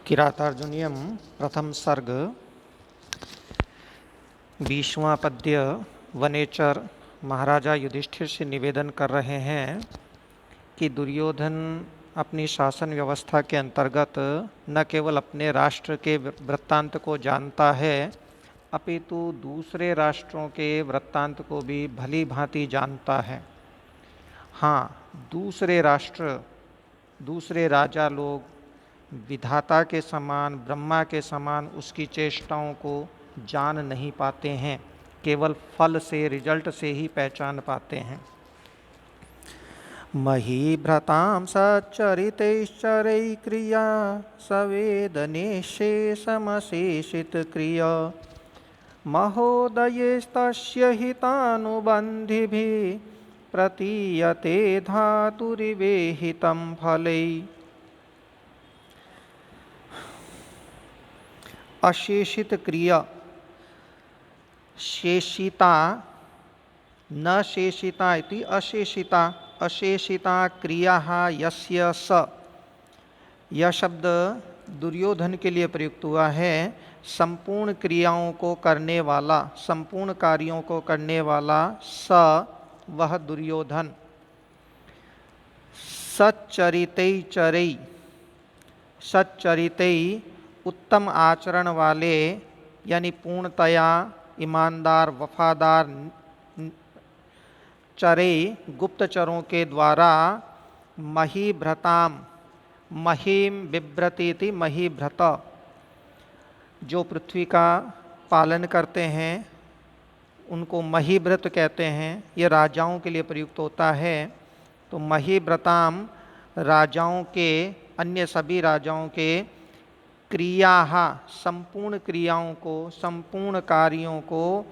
किरातार्जुनीयम प्रथम सर्ग 20वां पद्य। वनेचर महाराजा युधिष्ठिर से निवेदन कर रहे हैं कि दुर्योधन अपनी शासन व्यवस्था के अंतर्गत न केवल अपने राष्ट्र के वृत्तांत को जानता है अपितु दूसरे राष्ट्रों के वृत्तांत को भी भली भांति जानता है। हाँ, दूसरे राष्ट्र, दूसरे राजा लोग विधाता के समान, ब्रह्मा के समान उसकी चेष्टाओं को जान नहीं पाते हैं, केवल फल से, रिजल्ट से ही पहचान पाते हैं। महीभ्रतां सच्चरितैश्चरै क्रिया सवेदनेशे समशेषित क्रिया महोदयेस्तस्य हितानुबन्धिभिः प्रतीयते धातुरिवेहितं फलै। अशेषित क्रिया, शेषिता न शेषिता इति अशेषिता, अशेषिता क्रिया यस्य स। यह शब्द दुर्योधन के लिए प्रयुक्त हुआ है। संपूर्ण क्रियाओं को करने वाला, संपूर्ण कार्यों को करने वाला स वह दुर्योधन। सच्चरितै चरै, सच्चरितै उत्तम आचरण वाले यानी पूर्णतया ईमानदार, वफादार, चरे गुप्तचरों के द्वारा महीभ्रताम, महीम बिभ्रतीति महीभ्रत, जो पृथ्वी का पालन करते हैं उनको महीभ्रत कहते हैं। ये राजाओं के लिए प्रयुक्त होता है। तो महीभ्रताम राजाओं के, अन्य सभी राजाओं के क्रिया, संपूर्ण क्रियाओं को, संपूर्ण कार्यों को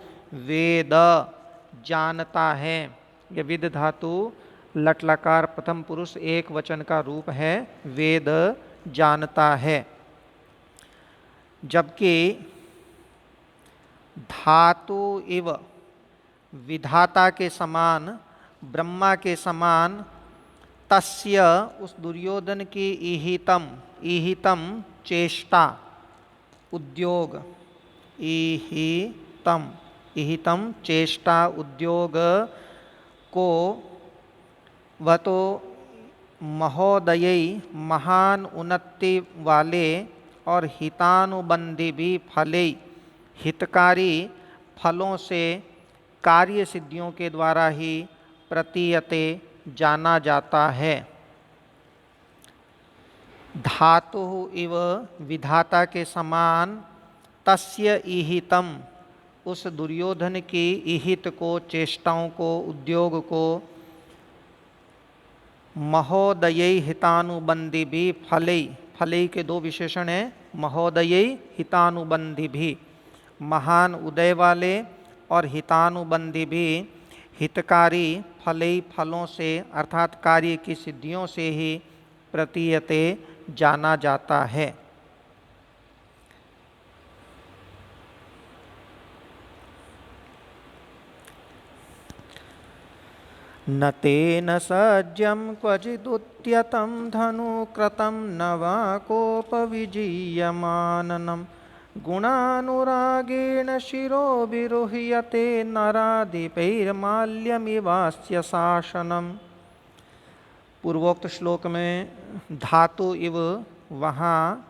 वेद जानता है। यह विद धातु लट्लकार प्रथम पुरुष एक वचन का रूप है, वेद जानता है। जबकि धातु इव, विधाता के समान, ब्रह्मा के समान, तस्य उस दुर्योधन की ईहितम, ईहितम चेष्टा, उद्योग, ईहितम, ईहितम चेष्टा, उद्योग को वह तो महोदयी, महान उन्नति वाले और हितानुबंधी भी फले, हितकारी फलों से, कार्य सिद्धियों के द्वारा ही प्रतीयते जाना जाता है। धातु इव, विधाता के समान, तस्य ईहितम, उस दुर्योधन की ईहित को, चेष्टाओं को, उद्योग को, महोदयी हितानुबंधी भी फले, फले के दो विशेषण हैं, महोदयी हितानुबंधी भी, महान उदय वाले और हितानुबंधी भी, हितकारी फले, फलों से अर्थात कार्य की सिद्धियों से ही प्रतीयते जाना जाता है। न तेन सज्जं क्वचिदुद्यतं धनुकृतं न वा कोपविजीयमाननं गुणानुरागेण शिरो विरुह्यते नराधिपैर्माल्यमिवास्य शासनम्। पूर्वोक्त श्लोक में धातु इव, वहाँ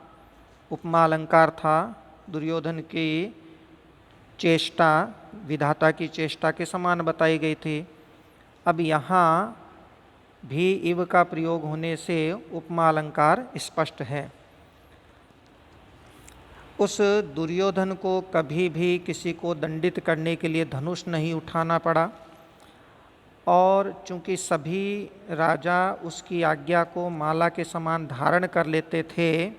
उपमालंकार था। दुर्योधन की चेष्टा विधाता की चेष्टा के समान बताई गई थी। अब यहाँ भी इव का प्रयोग होने से उपमालंकार स्पष्ट है। उस दुर्योधन को कभी भी किसी को दंडित करने के लिए धनुष नहीं उठाना पड़ा, और चूंकि सभी राजा उसकी आज्ञा को माला के समान धारण कर लेते थे,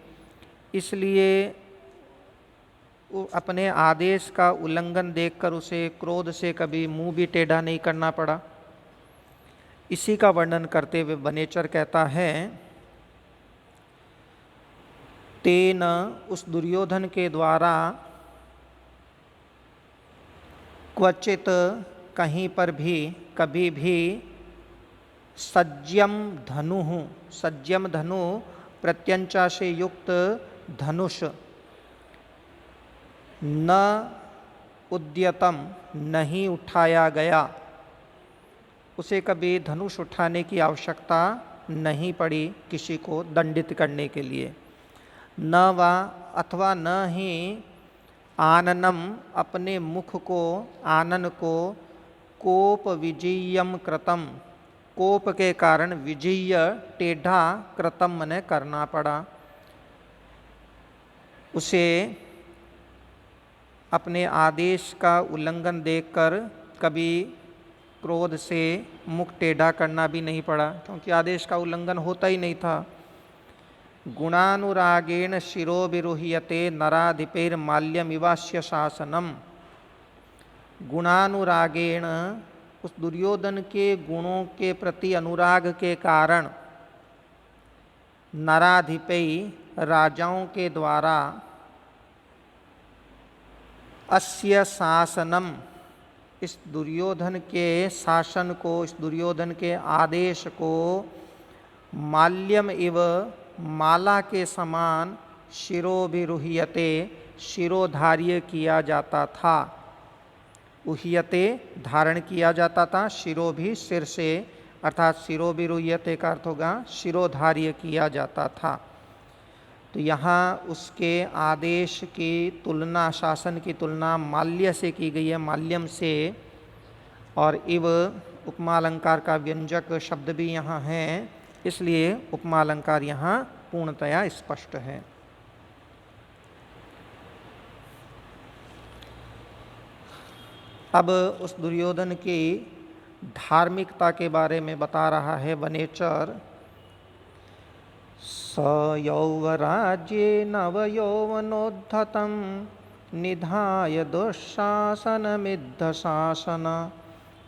इसलिए अपने आदेश का उल्लंघन देखकर उसे क्रोध से कभी मुंह भी टेढ़ा नहीं करना पड़ा। इसी का वर्णन करते हुए वनेचर कहता है, तेन, उस दुर्योधन के द्वारा, क्वचित, कहीं पर भी, कभी भी, सज्जम धनु, सज्जम धनु प्रत्यंचा से युक्त धनुष न उद्यतम नहीं उठाया गया, उसे कभी धनुष उठाने की आवश्यकता नहीं पड़ी किसी को दंडित करने के लिए। न वा अथवा न ही आननम अपने मुख को, आनन को, कोप विजयम कृतम कोप के कारण विजय टेढ़ा कृतम मने करना पड़ा, उसे अपने आदेश का उल्लंघन देखकर कभी क्रोध से मुख टेढ़ा करना भी नहीं पड़ा, क्योंकि आदेश का उल्लंघन होता ही नहीं था। गुणानुरागेण शिरोविरुह्यते नराधिपेर माल्यमिवास्य शासनम। गुणानुरागेण उस दुर्योधन के गुणों के प्रति अनुराग के कारण नराधिपेय राजाओं के द्वारा अस्य शासनम इस दुर्योधन के शासन को, इस दुर्योधन के आदेश को माल्यम इव माला के समान शिरोभिरुह्यते शिरोधार्य किया जाता था। उह्यते धारण किया जाता था, शिरो भी सिर से, अर्थात शिरोभिरुह्यते का अर्थ होगा शिरोधार्य किया जाता था। तो यहाँ उसके आदेश की तुलना, शासन की तुलना माल्य से की गई है, माल्यम से। और इव उपमा अलंकार का व्यंजक शब्द भी यहाँ है, इसलिए उपमा अलंकार यहाँ पूर्णतया स्पष्ट है। अब उस दुर्योधन की धार्मिकता के बारे में बता रहा है वनेचर। स यौवराज्ये नवयौवनोद्धतं निधाय दुःशासनमिद्धशासन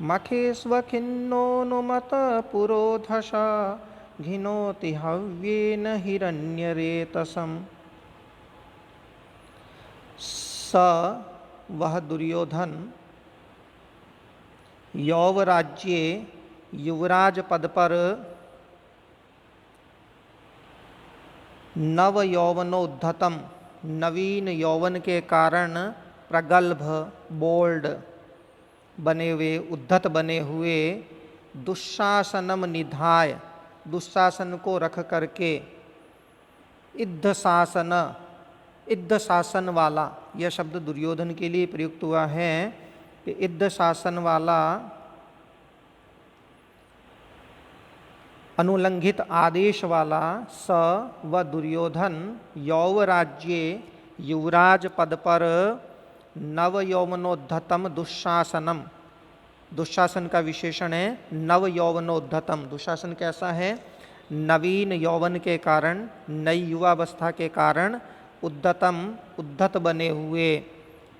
मखेष्वखिन्नोऽनुमत पुरोधश घिनोति हव्येन हिरण्यरेतसम्। स वह दुर्योधन यौवराज्ये युवराज पद पर नव यौवनोद्धतम नवीन यौवन के कारण प्रगल्भ बोल्ड बने हुए, उद्धत बने हुए, दुशासनम निधाय दुशासन को रख करके, इद्ध शासन इद्ध शासन वाला, यह शब्द दुर्योधन के लिए प्रयुक्त हुआ है कि इद्ध शासन वाला अनुलंघित आदेश वाला स व दुर्योधन यौवराज्ये युवराज पद पर नव यौवनोद्धतम दुशासनम, दुशासन का विशेषण है नव यौवनोद्धतम। दुशासन कैसा है? नवीन यौवन के कारण, नई युवावस्था के कारण उद्धतम उद्धत बने हुए,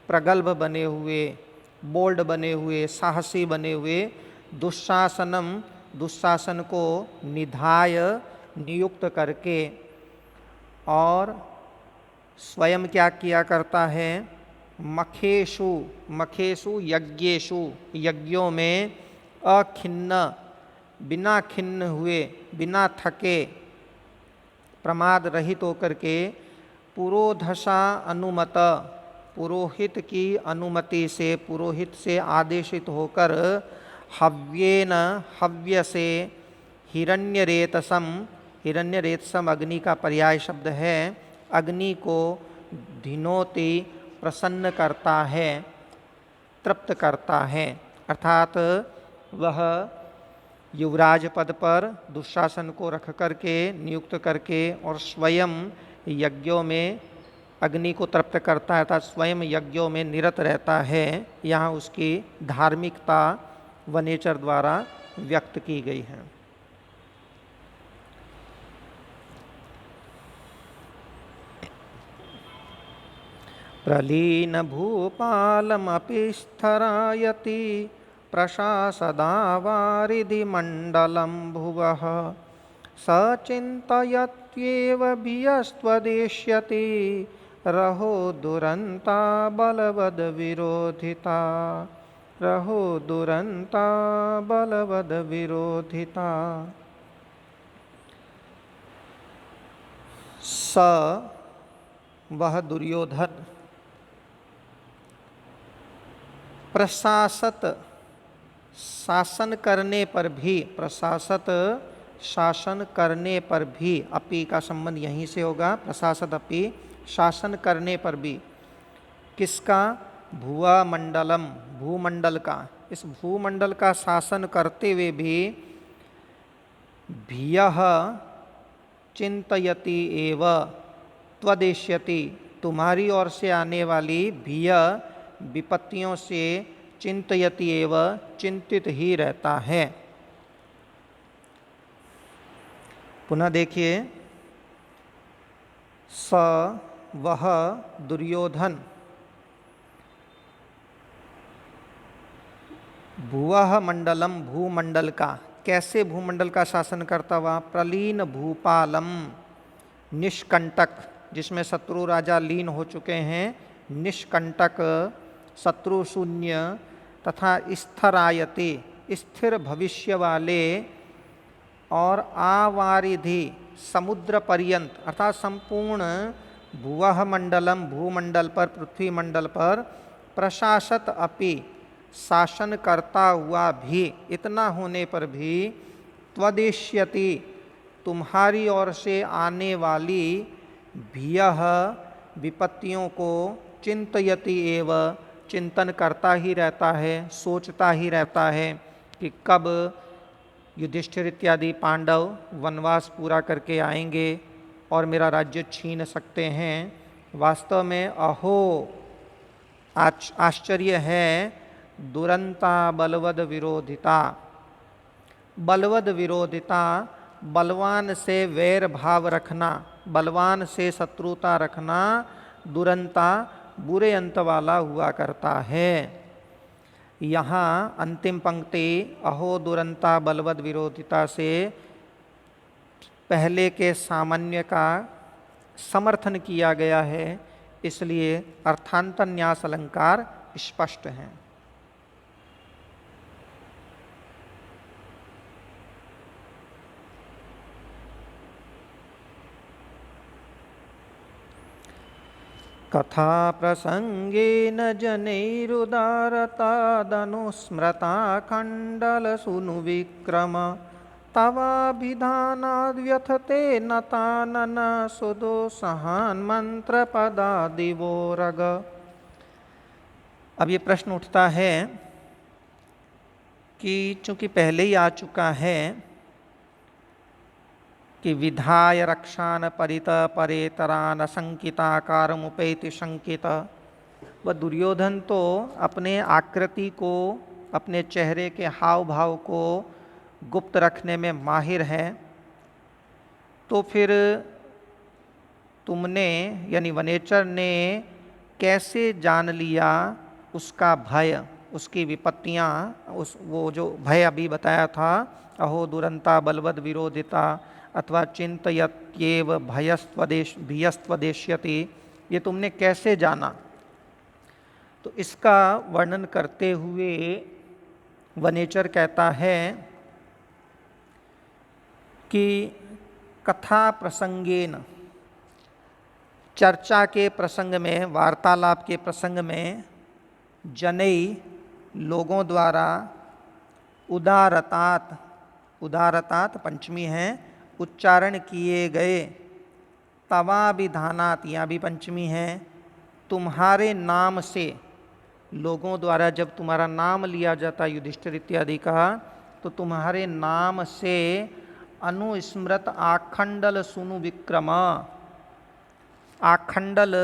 प्रगल्भ बने हुए, बोल्ड बने हुए, साहसी बने हुए, दुशासनम दुशासन को निधाय नियुक्त करके, और स्वयं क्या किया करता है? मखेषु मखेषु यज्ञेषु यज्ञों में अखिन्न बिना खिन्न हुए, बिना थके, प्रमाद रहित होकर के, पुरोधशा अनुमत पुरोहित की अनुमति से, पुरोहित से आदेशित होकर, हव्येन हव्य से, हिरण्यरेतसम हिरण्यरेतसम अग्नि का पर्याय शब्द है, अग्नि को धिनोति प्रसन्न करता है, तृप्त करता है। अर्थात वह युवराज पद पर दुशासन को रख करके, नियुक्त करके, और स्वयं यज्ञों में अग्नि को तृप्त करता है, अर्थात स्वयं यज्ञों में निरत रहता है। यहाँ उसकी धार्मिकता वनेचर द्वारा व्यक्त की गई है। प्रलीन भूपालमपि स्थरायति प्रशासदावारिधि मंडलं भुवः सचिन्तयत्येव भियस्त्वदेष्यति रहो दुरन्ता बलवद विरोधिता, रहो दुरन्ता बलवद विरोधिता। स वह दुर्योधन प्रशासत शासन करने पर भी, प्रशासत शासन करने पर भी, अपि का संबंध यहीं से होगा, प्रशासत अपि शासन करने पर भी, किसका? भुवा मंडलम, भूमंडल का, इस भूमंडल का शासन करते हुए भी भियः चिंतयति एव त्वदेष्यति, तुम्हारी ओर से आने वाली भिय विपत्तियों से चिंतयति एव चिंतित ही रहता है। पुनः देखिए, स वह दुर्योधन भुवः मंडलम, भूमंडल का, कैसे भूमंडल का शासन करता हुआ? प्रलीन भूपालम, निष्कंटक, जिसमें शत्रु राजा लीन हो चुके हैं, निष्कंटक शत्रु शून्य, तथा स्थरायते, स्थिर भविष्य वाले, और आवारिधि समुद्र पर्यंत, अर्थात संपूर्ण भुवः मंडलम, भूमंडल पर, पृथ्वी मंडल पर, प्रशासत अपि शासन करता हुआ भी, इतना होने पर भी, त्वदेष्यति तुम्हारी ओर से आने वाली भियः विपत्तियों को चिंतयति एव चिंतन करता ही रहता है, सोचता ही रहता है कि कब युधिष्ठिर इत्यादि पांडव वनवास पूरा करके आएंगे और मेरा राज्य छीन सकते हैं। वास्तव में अहो आश्चर्य है, दुरंता बलवद विरोधिता, बलवद विरोधिता, बलवान से वैर भाव रखना, बलवान से शत्रुता रखना, दुरंता बुरे अंत वाला हुआ करता है। यहाँ अंतिम पंक्ति अहो दुरंता बलवद विरोधिता से पहले के सामान्य का समर्थन किया गया है, इसलिए अर्थांतर न्यास अलंकार स्पष्ट हैं। कथा प्रसंगेन जनैरुदारतादनुस्मृता खण्डलसूनु विक्रम तवाभिधानाद्व्यथते नतानन सुदोषहान् मंत्रपदादिवोरग। अब ये प्रश्न उठता है कि चूंकि पहले ही आ चुका है कि विधाय रक्षान परित परेतरान असंकिताकारमुपैति शंकित, वह दुर्योधन तो अपने आकृति को, अपने चेहरे के हाव भाव को गुप्त रखने में माहिर है, तो फिर तुमने यानी वनेचर ने कैसे जान लिया उसका भय, उसकी विपत्तियाँ, वो जो भय अभी बताया था, अहो दुरंता बलवद विरोधिता अथवा चिंतयत्येव भयस्त्वदेष्यति, ये तुमने कैसे जाना? तो इसका वर्णन करते हुए वनेचर कहता है कि कथा प्रसंगेन, चर्चा के प्रसंग में, वार्तालाप के प्रसंग में, जनई लोगों द्वारा, उदारतात, उदारतात पंचमी है, उच्चारण किए गए, तवाभिधानात यहाँ भी पंचमी है, तुम्हारे नाम से, लोगों द्वारा जब तुम्हारा नाम लिया जाता युधिष्ठिर इत्यादि का, तो तुम्हारे नाम से अनुस्मृत आखंडल सुनु विक्रम, आखंडल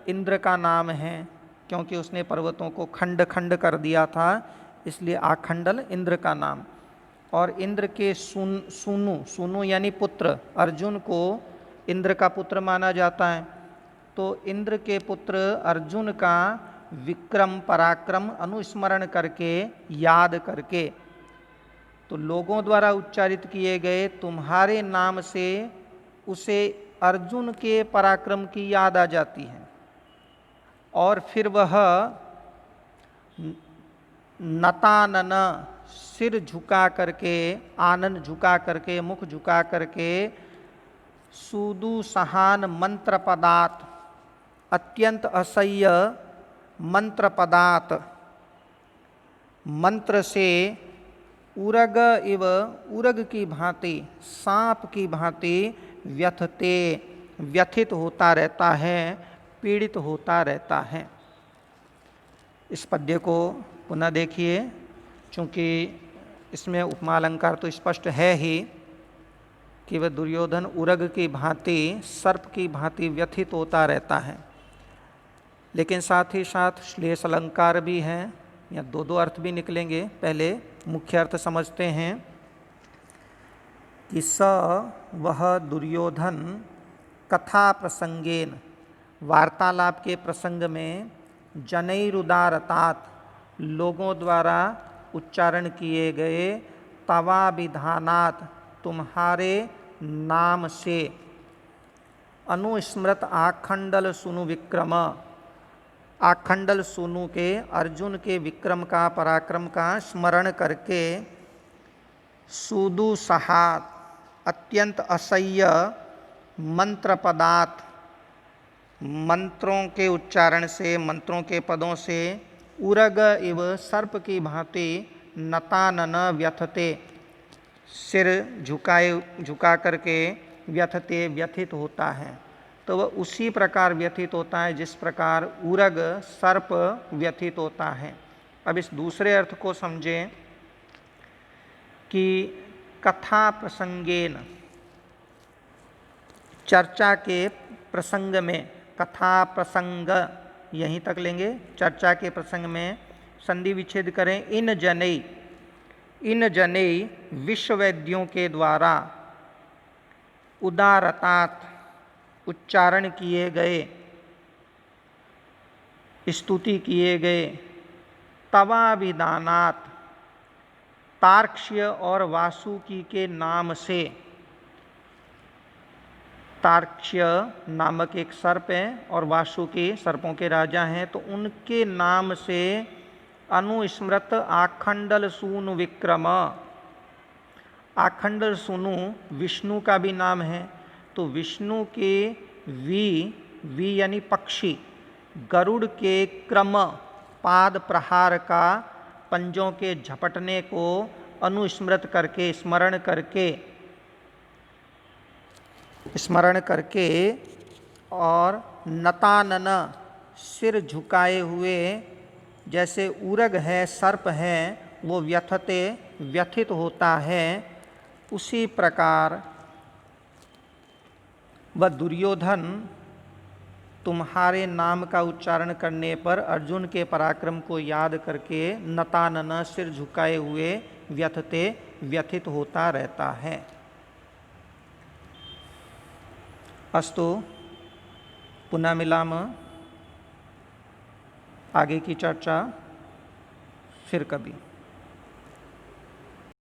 इंद्र का नाम है, क्योंकि उसने पर्वतों को खंड खंड कर दिया था, इसलिए आखंडल इंद्र का नाम। और इंद्र के सुनु, सुनु यानी पुत्र, अर्जुन को इंद्र का पुत्र माना जाता है, तो इंद्र के पुत्र अर्जुन का विक्रम पराक्रम अनुस्मरण करके, याद करके, तो लोगों द्वारा उच्चारित किए गए तुम्हारे नाम से उसे अर्जुन के पराक्रम की याद आ जाती है, और फिर वह नतानन, सिर झुका करके, आनन झुका करके, मुख झुका करके, सुदुसहान मंत्र पदात, अत्यंत असह्य मंत्र पदात, मंत्र से उरग इव, उरग की भांति, सांप की भांति व्यथते, व्यथित होता रहता है, पीड़ित होता रहता है। इस पद्य को पुनः देखिए, चूँकि इसमें उपमा अलंकार तो स्पष्ट है ही कि वह दुर्योधन उरग की भांति, सर्प की भांति व्यथित होता रहता है, लेकिन साथ ही साथ श्लेष अलंकार भी हैं, या दो दो अर्थ भी निकलेंगे। पहले मुख्य अर्थ समझते हैं कि स वह दुर्योधन कथा प्रसंगेन, वार्तालाप के प्रसंग में, जनैरुदारतात, लोगों द्वारा उच्चारण किए गए, तवा विधानात, तुम्हारे नाम से, अनुस्मृत आखंडल सुनु विक्रम, आखंडल सुनु के, अर्जुन के विक्रम का, पराक्रम का स्मरण करके, सुदुसहात, अत्यंत असह्य मंत्र पदात, मंत्रों के उच्चारण से, मंत्रों के पदों से, उरग इव, सर्प की भांति, नतानन व्यथते, सिर झुका करके, व्यथते, व्यथित होता है। तो वह उसी प्रकार व्यथित होता है जिस प्रकार उरग, सर्प व्यथित होता है। अब इस दूसरे अर्थ को समझें कि कथा प्रसंगेन, चर्चा के प्रसंग में, कथा प्रसंग यहीं तक लेंगे, चर्चा के प्रसंग में संधि विच्छेद करें, इन जनेई, इन जनेई विश्ववैद्यों के द्वारा, उदारतात, उच्चारण किए गए, स्तुति किए गए, तवाभिधानात, तार्क्ष्य और वासुकी के नाम से, तार्क्ष्य नामक एक सर्प है और वासुकी सर्पों के राजा हैं, तो उनके नाम से अनुस्मृत आखंडल सूनु विक्रम, आखंडल सूनु विष्णु का भी नाम है, तो विष्णु के वी यानी पक्षी, गरुड़ के क्रम, पाद प्रहार का, पंजों के झपटने को अनुस्मृत करके, स्मरण करके और नतानन, सिर झुकाए हुए, जैसे उरग है, सर्प है, वो व्यथते, व्यथित होता है, उसी प्रकार वह दुर्योधन तुम्हारे नाम का उच्चारण करने पर अर्जुन के पराक्रम को याद करके नतानन, सिर झुकाए हुए, व्यथते, व्यथित होता रहता है। अस्तु, पुनः मिलाम, आगे की चर्चा फिर कभी।